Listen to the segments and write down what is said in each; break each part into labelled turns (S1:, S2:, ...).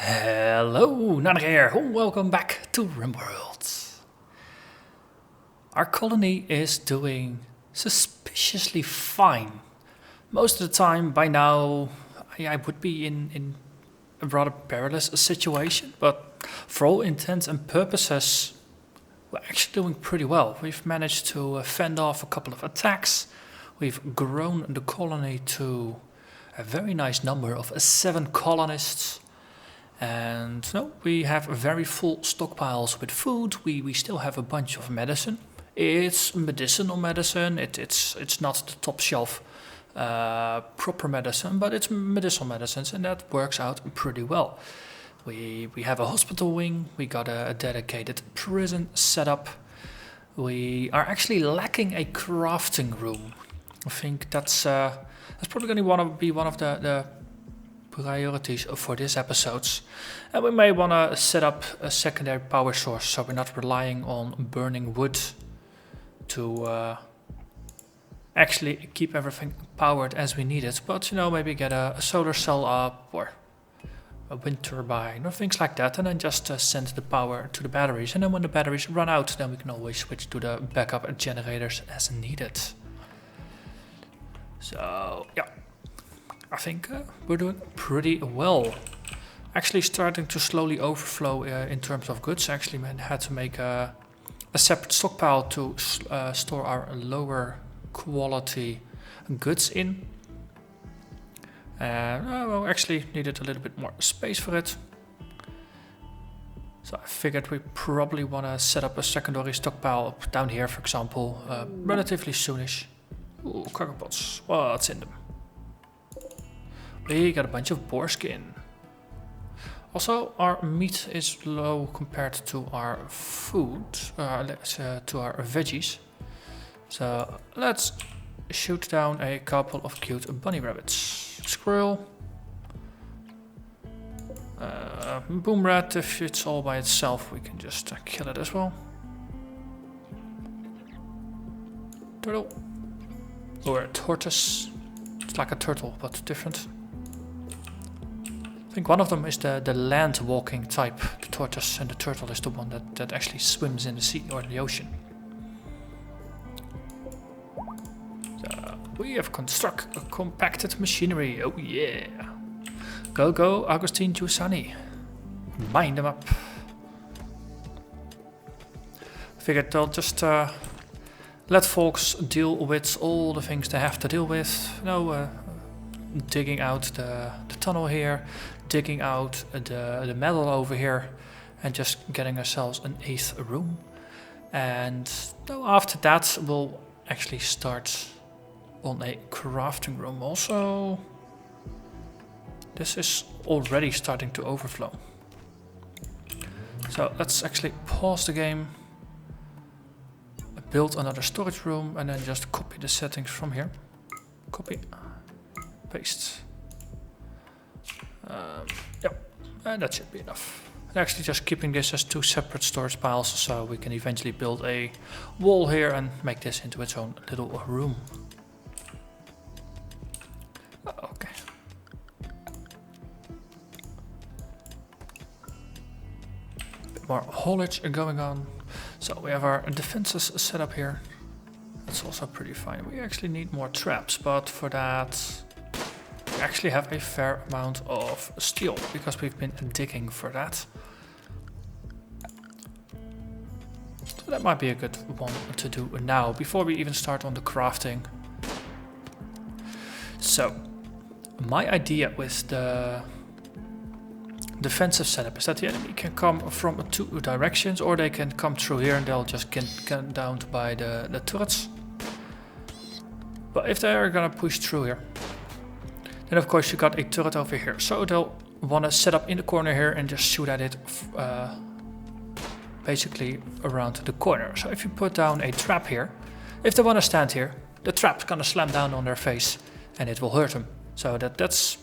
S1: Hello, Narnach here. Welcome back to RimWorld. Our colony is doing suspiciously fine. Most of the time, by now, I would be in a rather perilous situation, but for all intents and purposes, we're actually doing pretty well. We've managed to fend off a couple of attacks. We've grown the colony to a very nice number of 7 colonists. And no, we have very full stockpiles with food. We still have a bunch of medicine. It's medicinal medicine. It's not the top shelf proper medicine, but it's medicinal medicines, and that works out pretty well. We have a hospital wing. We got a dedicated prison set up. We are actually lacking a crafting room. I think that's probably going to be one of the priorities for this episodes, and we may want to set up a secondary power source so we're not relying on burning wood to actually keep everything powered as we need it, but maybe get a solar cell up or a wind turbine or things like that, and then just send the power to the batteries, and then when the batteries run out, then we can always switch to the backup generators as needed. So yeah, I think we're doing pretty well. Actually starting to slowly overflow in terms of goods. Actually, we had to make a separate stockpile to store our lower quality goods in. Well, actually needed a little bit more space for it. So I figured we probably want to set up a secondary stockpile down here, for example, relatively soonish. Ooh, crockpots. What's in them? We got a bunch of boar skin. Also, our meat is low compared to our food, to our veggies. So let's shoot down a couple of cute bunny rabbits. Squirrel. Boom rat, if it's all by itself, we can just kill it as well. Turtle. Or a tortoise. It's like a turtle, but different. I think one of them is the land walking type, the tortoise, and the turtle is the one that actually swims in the sea or the ocean. So we have constructed a compacted machinery. Oh yeah. Go Augustine Giussani. Mine them up. Figured they'll just let folks deal with all the things they have to deal with. Digging out the tunnel here, digging out the metal over here, and just getting ourselves an 8th room. And after that, we'll actually start on a crafting room. Also, this is already starting to overflow. So let's actually pause the game, build another storage room, and then just copy the settings from here. Copy. Paste. Yep, and that should be enough. And actually just keeping this as 2 separate storage piles so we can eventually build a wall here and make this into its own little room. Okay. Bit more haulage going on. So we have our defenses set up here. That's also pretty fine. We actually need more traps, but for that we actually have a fair amount of steel because we've been digging for that. So that might be a good one to do now before we even start on the crafting. So my idea with the defensive setup is that the enemy can come from 2 directions, or they can come through here and they'll just get downed by the turrets. But if they are gonna push through here, then of course you got a turret over here, so they'll want to set up in the corner here and just shoot at it basically around the corner. So if you put down a trap here, if they want to stand here, the trap's gonna slam down on their face and it will hurt them. So that's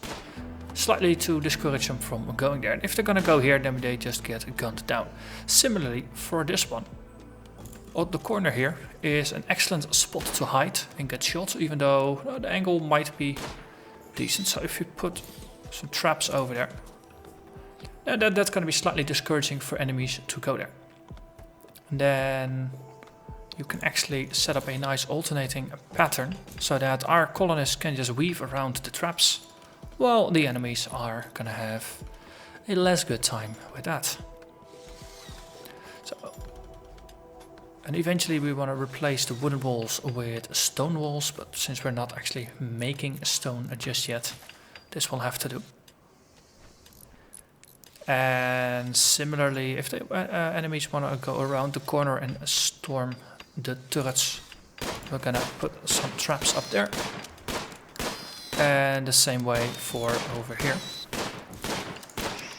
S1: slightly to discourage them from going there. And if they're gonna go here, then they just get gunned down. Similarly for this one, on the corner here is an excellent spot to hide and get shot, even though the angle might be decent. So if you put some traps over there, That's going to be slightly discouraging for enemies to go there. And then you can actually set up a nice alternating pattern so that our colonists can just weave around the traps while the enemies are going to have a less good time with that. So, and eventually we want to replace the wooden walls with stone walls, but since we're not actually making stone just yet, this will have to do. And similarly, if the enemies want to go around the corner and storm the turrets, we're gonna put some traps up there. And the same way for over here.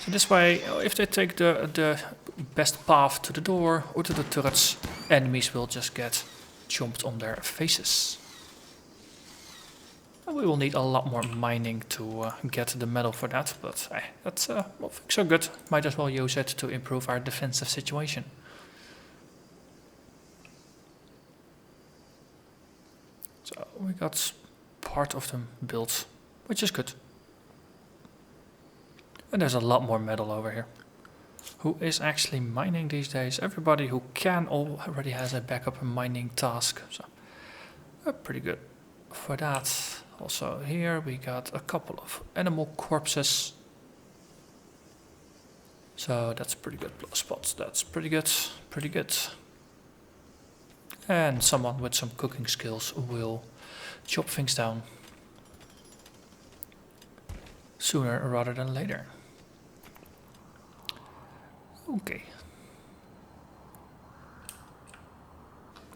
S1: So this way, if they take the best path to the door or to the turrets, enemies will just get jumped on their faces. And we will need a lot more mining to get the metal for that, but that's well, so good. Might as well use it to improve our defensive situation. So we got part of them built, which is good. And there's a lot more metal over here. Who is actually mining these days? Everybody who can already has a backup mining task, so pretty good for that. Also here we got a couple of animal corpses. So that's pretty good spots. That's pretty good, pretty good. And someone with some cooking skills will chop things down sooner rather than later. Okay.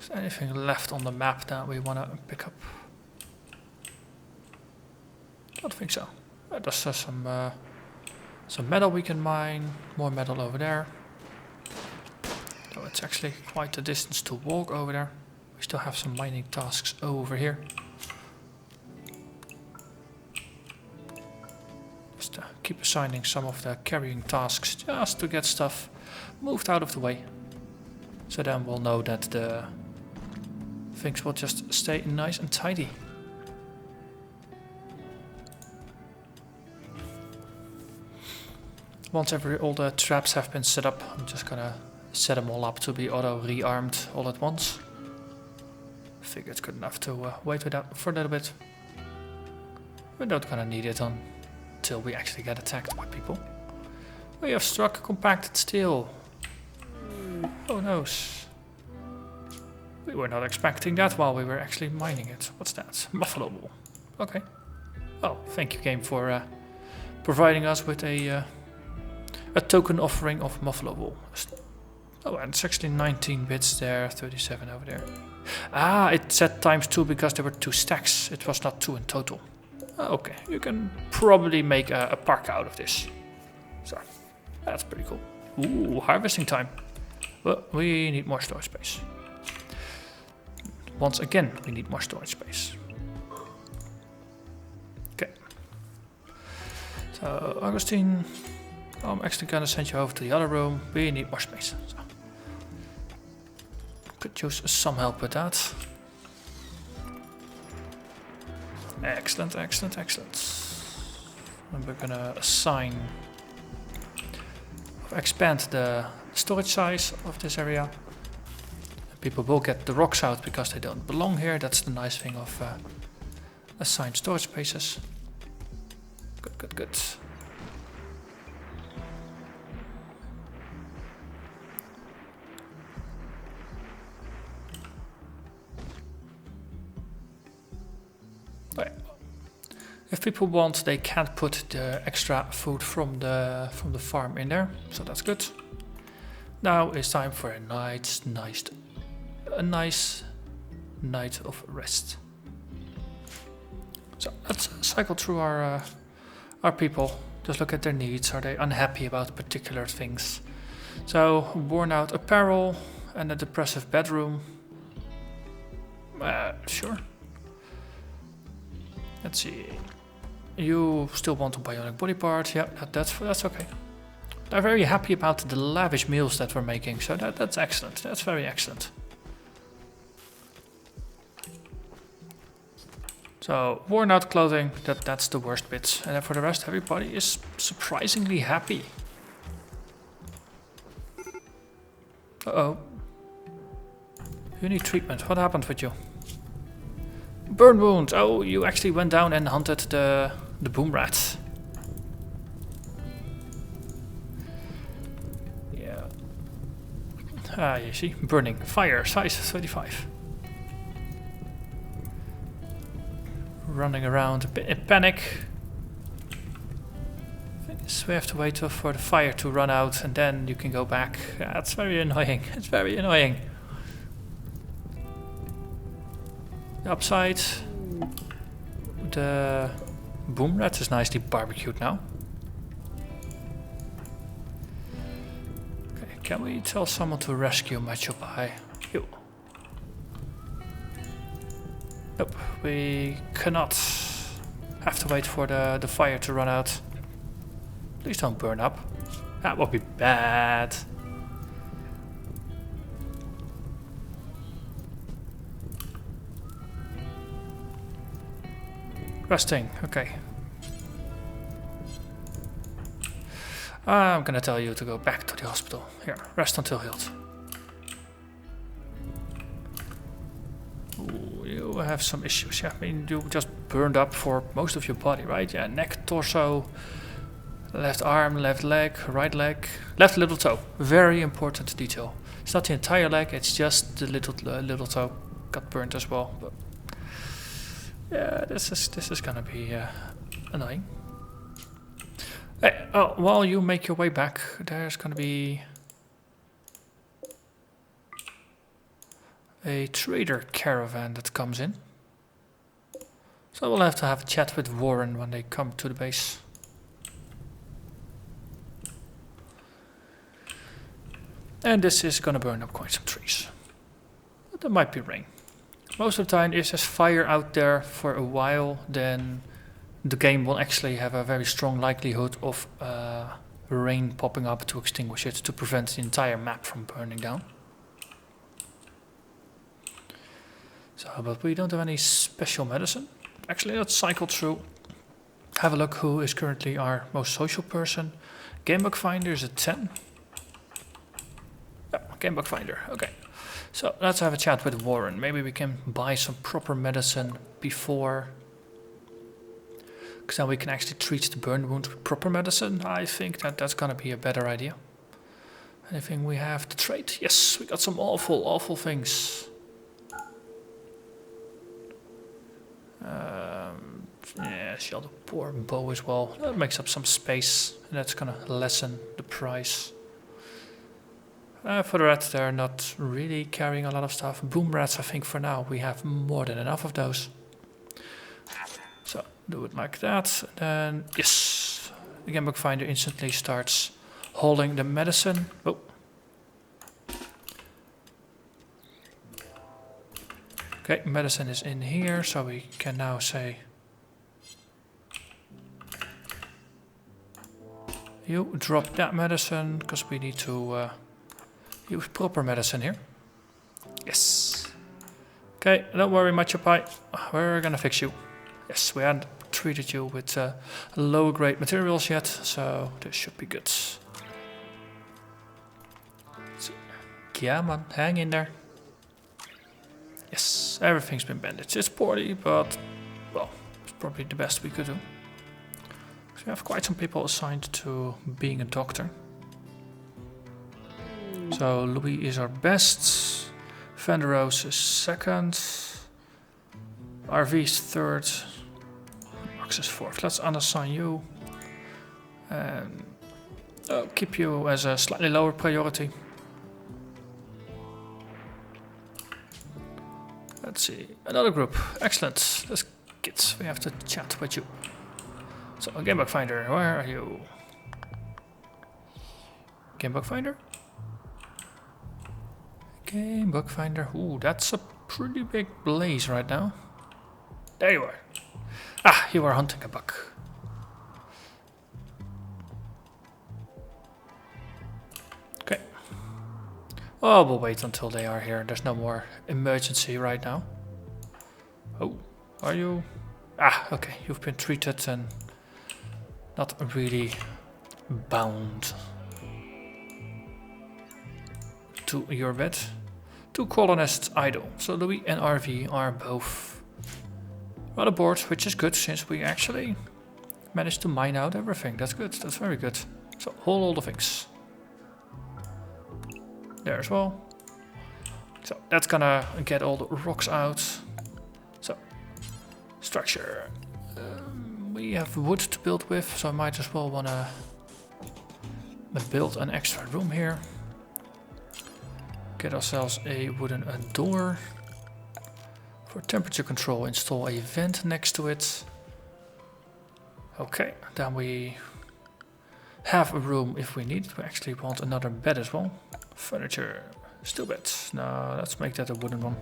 S1: Is there anything left on the map that we want to pick up? I don't think so. There's some metal we can mine. More metal over there. Though it's actually quite a distance to walk over there. We still have some mining tasks over here. Just keep assigning some of the carrying tasks just to get stuff moved out of the way. So then we'll know that the things will just stay nice and tidy. Once all the traps have been set up, I'm just gonna set them all up to be auto rearmed all at once. Figured good enough to wait for a little bit. We're not gonna need it until we actually get attacked by people. We have struck compacted steel. Oh no. We were not expecting that while we were actually mining it. What's that? Buffalo wool. Okay. Well, thank you game for providing us with a token offering of buffalo wool. Oh, and it's actually 19 bits there, 37 over there. Ah, it said ×2 because there were 2 stacks. It was not 2 in total. Okay, you can probably make a parka out of this. So, that's pretty cool. Ooh, harvesting time. Well, we need more storage space. Once again, we need more storage space. Okay. So, Augustine, I'm actually gonna send you over to the other room. We need more space. So. Could use some help with that. Excellent, excellent, excellent. And we're gonna expand the storage size of this area. People will get the rocks out because they don't belong here. That's the nice thing of assigned storage spaces. Good, good, good. If people want, they can't put the extra food from the farm in there, so that's good. Now it's time for a nice night of rest. So let's cycle through our people. Just look at their needs. Are they unhappy about particular things? So worn out apparel and a depressive bedroom. Sure. Let's see. You still want a bionic body part? Yeah, that's okay. They're very happy about the lavish meals that we're making, so that's excellent. That's very excellent. So worn out clothing, that's the worst bit, and then for the rest, everybody is surprisingly happy. Uh-oh. You need treatment. What happened with you? Burn wound. Oh, you actually went down and hunted the boom rat. Yeah. Ah, you see. Burning. Fire. Size 35. Running around a bit in panic. So we have to wait for the fire to run out and then you can go back. Yeah, it's very annoying. It's very annoying. The upside. The boom rat is nicely barbecued now. Okay, can we tell someone to rescue Macho Pie? You. Nope, we cannot. Have to wait for the fire to run out. Please don't burn up. That would be bad. Resting, okay. I'm gonna tell you to go back to the hospital. Here, rest until healed. Ooh, you have some issues, yeah. I mean, you just burned up for most of your body, right? Yeah, neck, torso, left arm, left leg, right leg, left little toe. Very important detail. It's not the entire leg, it's just the little toe got burned as well. But yeah, this is gonna be annoying. Hey, oh, while you make your way back, there's gonna be a trader caravan that comes in. So we'll have to have a chat with Warren when they come to the base. And this is gonna burn up quite some trees. But there might be rain. Most of the time, if there's fire out there for a while, then the game will actually have a very strong likelihood of rain popping up to extinguish it, to prevent the entire map from burning down. So, but we don't have any special medicine. Actually, let's cycle through. Have a look who is currently our most social person. Gamebook Finder is a 10. Yeah, Gamebook Finder, okay. So let's have a chat with Warren. Maybe we can buy some proper medicine before, because then we can actually treat the burn wound with proper medicine. I think that's gonna be a better idea. Anything we have to trade? Yes, we got some awful things. Yeah, shield a poor bow as well. That makes up some space, and that's gonna lessen the price. For the rats, they're not really carrying a lot of stuff. Boom rats, I think for now we have more than enough of those. So do it like that, and then yes, the Gamebook Finder instantly starts holding the medicine. Oh. Okay, medicine is in here, so we can now say, you drop that medicine, because we need to use proper medicine here. Yes. Okay, don't worry, Macho Pie. We're gonna fix you. Yes, we hadn't treated you with low grade materials yet, so this should be good. So, yeah, man, hang in there. Yes, everything's been bandaged. It's poorly, but well, it's probably the best we could do. So we have quite some people assigned to being a doctor. So Louis is our best, Vanderoos is second, RV's third, Max is fourth. Let's unassign you and I'll keep you as a slightly lower priority. Let's see, another group, excellent. Let's get, we have to chat with you. So Gamebook Finder, where are you? Gamebook Finder? Gamebook Finder. Ooh, that's a pretty big blaze right now. There you are. Ah, you are hunting a buck. Okay. Oh, we'll wait until they are here. There's no more emergency right now. Oh, are you? Ah, okay. You've been treated and not really bound. to your bed. 2 colonists idle. So Louis and RV are both rather bored, which is good since we actually managed to mine out everything. That's good. That's very good. So hold all the things. There as well. So that's gonna get all the rocks out. So structure. We have wood to build with, so I might as well wanna build an extra room here. Get ourselves a wooden door. For temperature control, install a vent next to it. Okay, then we have a room if we need it. We actually want another bed as well. Furniture, steel bed. No, let's make that a wooden one.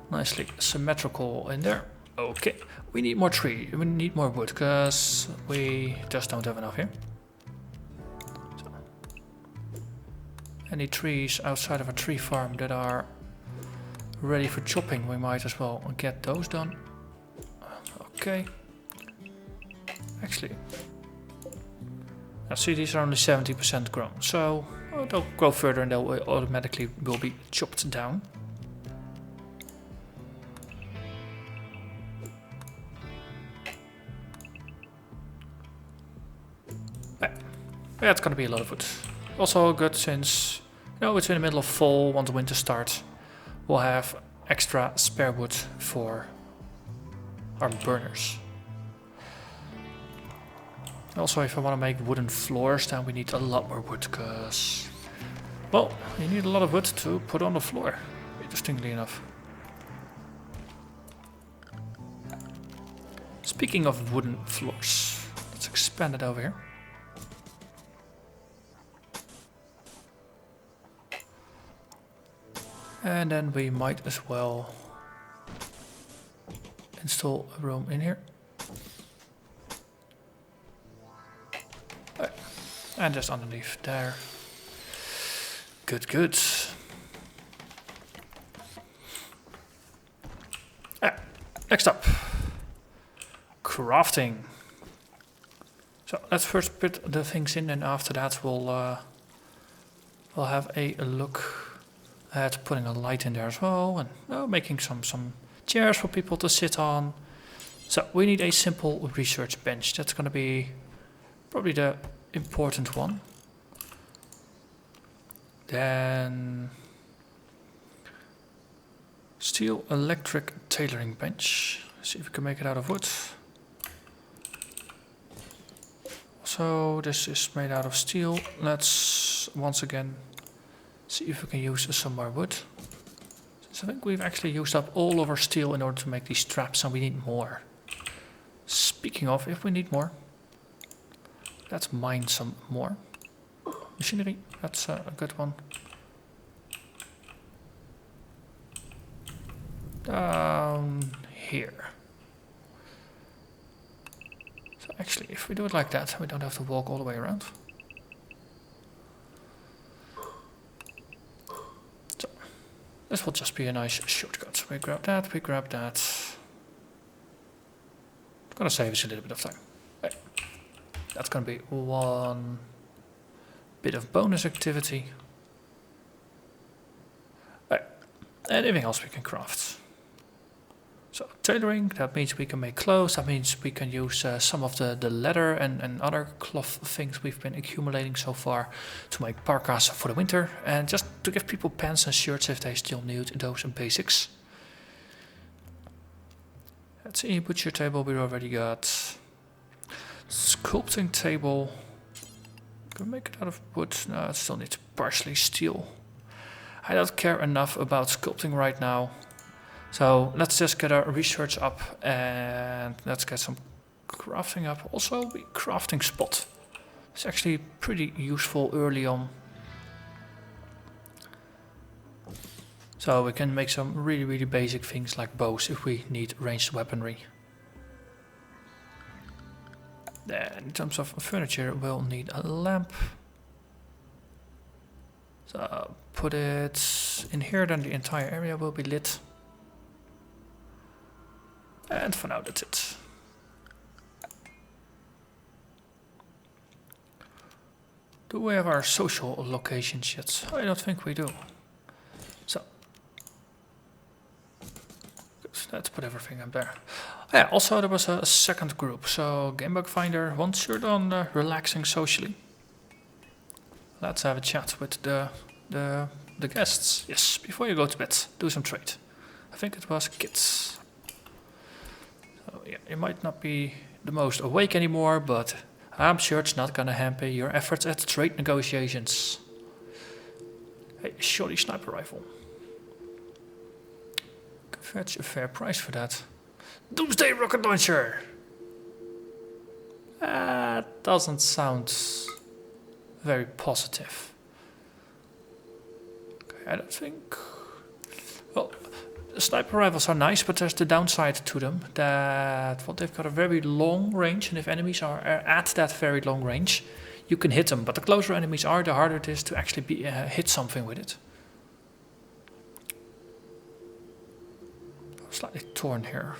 S1: Nicely symmetrical in there. Okay, we need more tree. We need more wood because we just don't have enough here. So, any trees outside of a tree farm that are ready for chopping, we might as well get those done. Okay. Actually, now see, these are only 70% grown, so they'll grow further and they'll automatically will be chopped down. Yeah, it's gonna be a lot of wood. Also good since, you know, it's in the middle of fall, once winter starts, we'll have extra spare wood for our burners. Also, if I want to make wooden floors, then we need a lot more wood, because, well, you need a lot of wood to put on the floor, interestingly enough. Speaking of wooden floors, let's expand it over here. And then we might as well install a room in here. And just underneath there. Good, good. Next up, crafting. So let's first put the things in, and after that we'll have a look at putting a light in there as well, and making some chairs for people to sit on. So we need a simple research bench. That's going to be probably the important one. Then steel electric tailoring bench. See if we can make it out of wood. So this is made out of steel. Let's once again see if we can use some more wood. So I think we've actually used up all of our steel in order to make these straps, and we need more. Speaking of, if we need more, let's mine some more. Machinery, that's a good one. Down here. So actually, if we do it like that, we don't have to walk all the way around. So, this will just be a nice shortcut. We grab that, we grab that. It's gonna save us a little bit of time. Right. That's gonna be one bit of bonus activity. Right. Anything else we can craft? So tailoring, that means we can make clothes, that means we can use some of the leather and other cloth things we've been accumulating so far to make parkas for the winter, and just to give people pants and shirts if they still need those basics. Let's see, butcher table we already got. Sculpting table. Can we make it out of wood? No, it still needs partially steel. I don't care enough about sculpting right now. So let's just get our research up and let's get some crafting up. Also, the crafting spot. It's actually pretty useful early on. So we can make some really basic things like bows if we need ranged weaponry. Then in terms of furniture, we'll need a lamp. So put it in here, then the entire area will be lit. And for now, that's it. Do we have our social locations yet? I don't think we do. So let's put everything up there. Yeah, also there was a second group. So Gamebug Finder, once you're done relaxing socially, let's have a chat with the guests. Yes, before you go to bed, do some trade. I think it was kids. So yeah, you might not be the most awake anymore, but I'm sure it's not gonna hamper your efforts at trade negotiations. Hey, shoddy sniper rifle. Could fetch a fair price for that. Doomsday rocket launcher! That doesn't sound very positive. Okay, I don't think... Well, the sniper rifles are nice, but there's the downside to them. That, well, they've got a very long range, and if enemies are at that very long range, you can hit them. But the closer enemies are, the harder it is to actually hit something with it. I'm slightly torn here.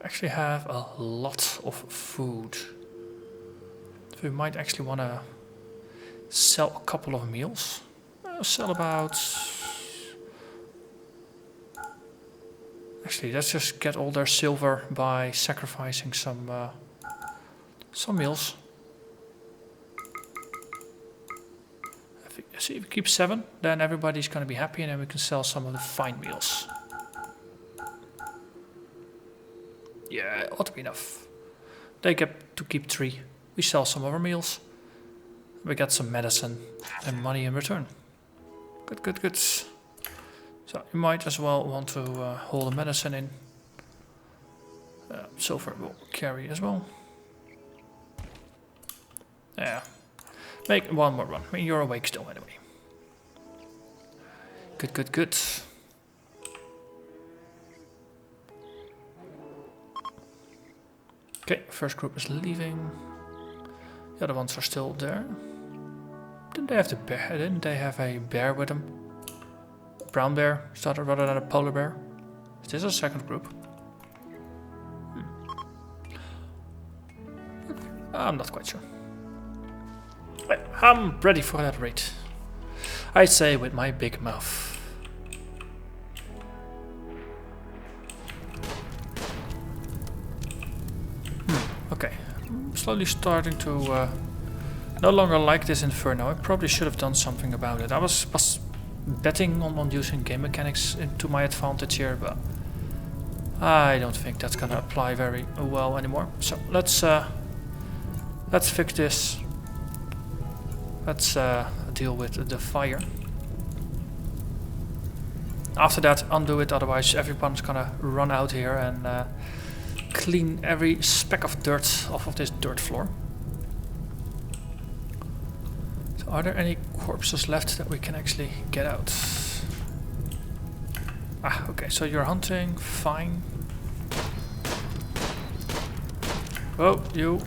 S1: Actually have a lot of food. So we might actually want to sell a couple of meals. Sell about... Actually, let's just get all their silver by sacrificing some meals. If we keep 7, then everybody's going to be happy, and then we can sell some of the fine meals. Yeah, it ought to be enough. They get to keep 3. We sell some of our meals. We get some medicine and money in return. Good, good, good. So you might as well want to hold the medicine in. Silver will carry as well. Yeah. Make one more run. I mean, you're awake still anyway. Good, good, good. Okay, first group is leaving. The other ones are still there. Didn't they have the bear? Didn't they have a bear with them? Brown bear started rather than a polar bear. Is this a second group? I'm not quite sure. Right, I'm ready for that raid. I say with my big mouth. Okay, I'm slowly starting to no longer like this Inferno. I probably should have done something about it. I was betting on using game mechanics to my advantage here, but I don't think that's gonna apply very well anymore. So let's fix this. Let's deal with the fire. After that, undo it, otherwise everyone's gonna run out here and clean every speck of dirt off of this dirt floor. So are there any corpses left that we can actually get out? Ah, okay, so you're hunting, fine. Oh, you.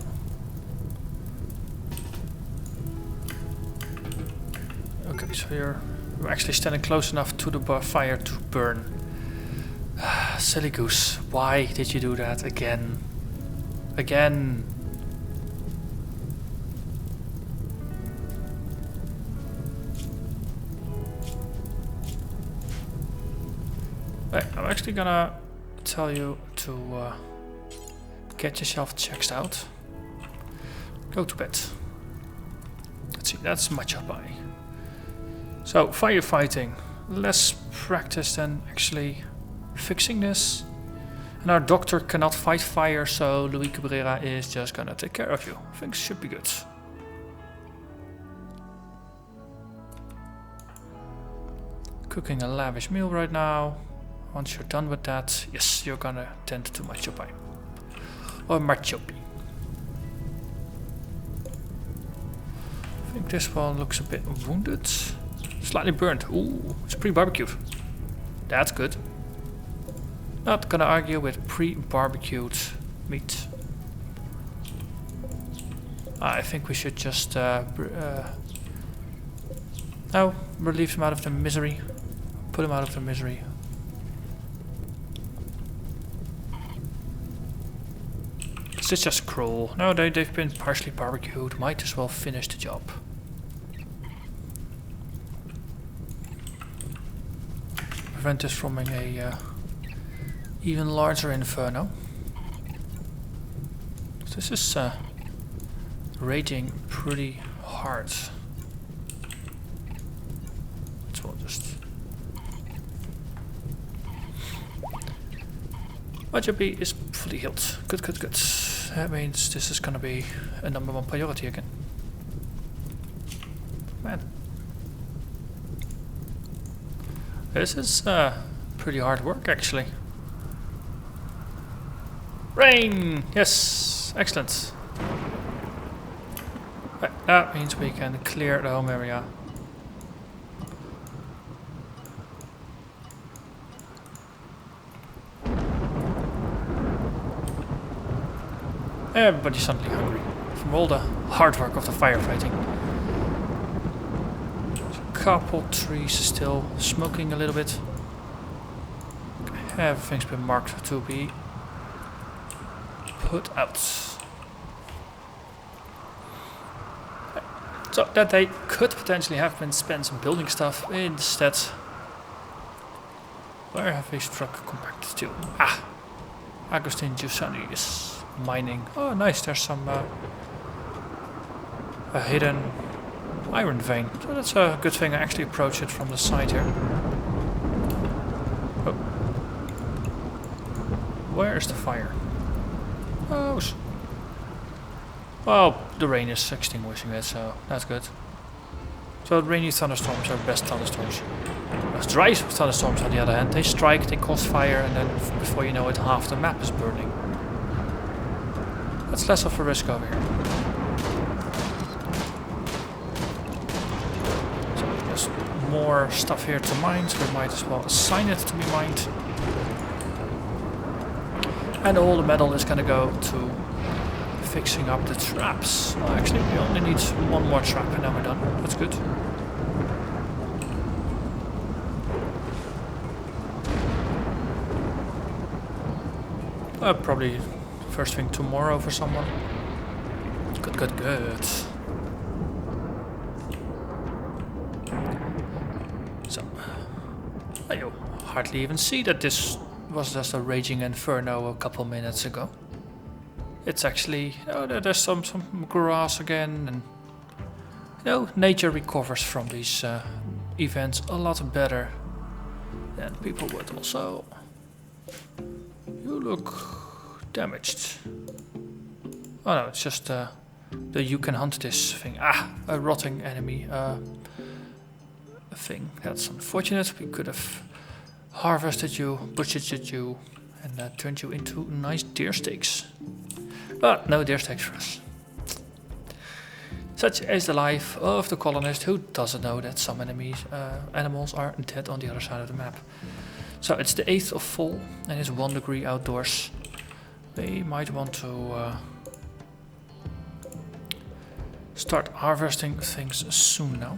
S1: Okay, so you're actually standing close enough to the fire to burn. Silly goose, why did you do that again? Again. Right, I'm actually gonna tell you to get yourself checked out. Go to bed. Let's see, that's my job by. So, firefighting. Less practice than actually fixing this. And our doctor cannot fight fire, so Luis Cabrera is just gonna take care of you. Things should be good. Cooking a lavish meal right now. Once you're done with that, yes, you're gonna tend to my chopai. Or marchopi. I think this one looks a bit wounded. Slightly burnt. Ooh, it's pre-barbecued. That's good. Not gonna argue with pre-barbecued meat. I think we should just relieve him out of the misery. Put him out of the misery. Is this just cruel? No, they've been partially barbecued. Might as well finish the job. Prevent this from being a even larger inferno. This is raging pretty hard. So we'll just... Budget B is fully healed. Good, good, good. That means this is gonna be a #1 priority again. Man. This is pretty hard work actually. Rain! Yes! Excellent. Right, that means we can clear the home area. Everybody's suddenly hungry from all the hard work of the firefighting. A couple trees still smoking a little bit. Everything's been marked to be put out. So that they could potentially have been spent some building stuff. Instead, where have they struck compacted to? Ah, Agustin Giussani is mining. Oh, nice. There's some a hidden iron vein. So that's a good thing. I actually approach it from the side here. Oh, where is the fire? Oh, well, the rain is extinguishing it, so that's good. So rainy thunderstorms are best thunderstorms. Those dry thunderstorms, on the other hand, they strike, they cause fire, and then before you know it, half the map is burning. That's less of a risk over here. So there's more stuff here to mine, so we might as well assign it to be mined. And all the metal is gonna go to fixing up the traps. Well, actually, we only need one more trap and then we're done. That's good. Probably first thing tomorrow for someone. Good, good, good. So, you hardly even see that this was just a raging inferno a couple minutes ago. It's actually, there's some grass again, and nature recovers from these events a lot better than people would. Also, you look damaged. Oh no, it's just the you can hunt this thing. Ah, a rotting enemy thing. That's unfortunate. We could have harvested you, butchered you, and turned you into nice deer steaks. But no deer steaks for us. Such is the life of the colonist who doesn't know that some animals are dead on the other side of the map. So it's the 8th of fall and it's 1 degree outdoors. We might want to start harvesting things soon now.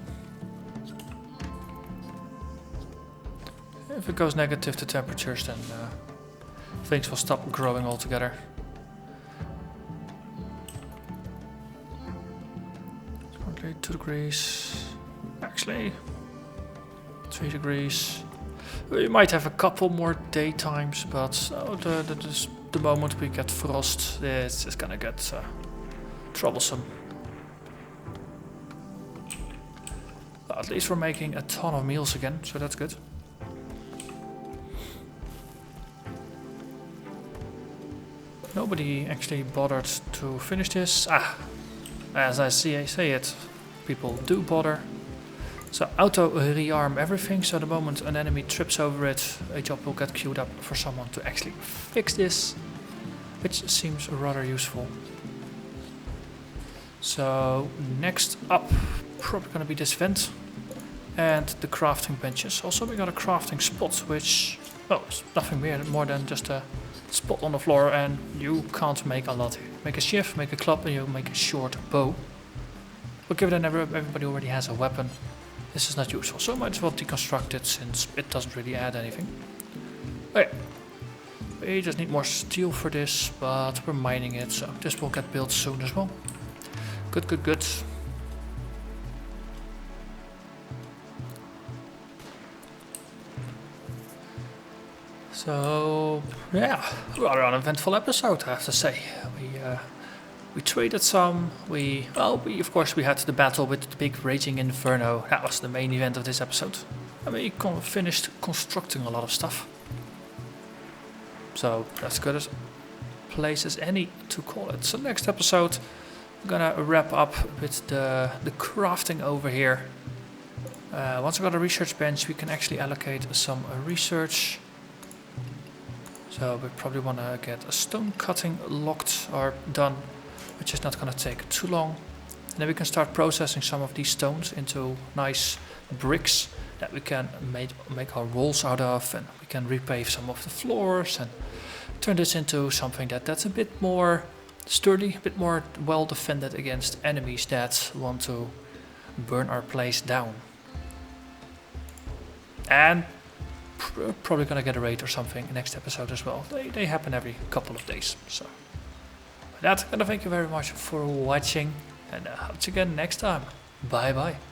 S1: If it goes negative to temperatures, then things will stop growing altogether. Okay, 2 degrees. Actually, 3 degrees. We might have a couple more daytimes, but the moment we get frost, it's just gonna get troublesome. But at least we're making a ton of meals again, so that's good. Nobody actually bothered to finish this. Ah, as I say it, people do bother. So auto rearm everything, so the moment an enemy trips over it, a job will get queued up for someone to actually fix this, which seems rather useful. So next up, probably gonna be this vent and the crafting benches. Also we got a crafting spot, which, well, it's nothing more than just a spot on the floor, and you can't make a lot here. Make a shiv, make a club, and you make a short bow. But given that everybody already has a weapon, this is not useful, so might as well deconstruct it since it doesn't really add anything. Okay. We just need more steel for this, but we're mining it, so this will get built soon as well. Good, good, good. So, yeah, rather uneventful episode, I have to say. We traded some. We of course we had the battle with the big raging Inferno. That was the main event of this episode. And we finished constructing a lot of stuff. So that's good as place as any to call it. So next episode, I'm gonna wrap up with the crafting over here. Once I got a research bench, we can actually allocate some research. So we probably want to get a stone cutting locked or done, which is not going to take too long. And then we can start processing some of these stones into nice bricks that we can make our walls out of, and we can repave some of the floors and turn this into something that's a bit more sturdy, a bit more well defended against enemies that want to burn our place down. And probably gonna get a raid or something next episode as well. They happen every couple of days. So with that, I'm gonna thank you very much for watching, and I'll see you again next time. Bye bye.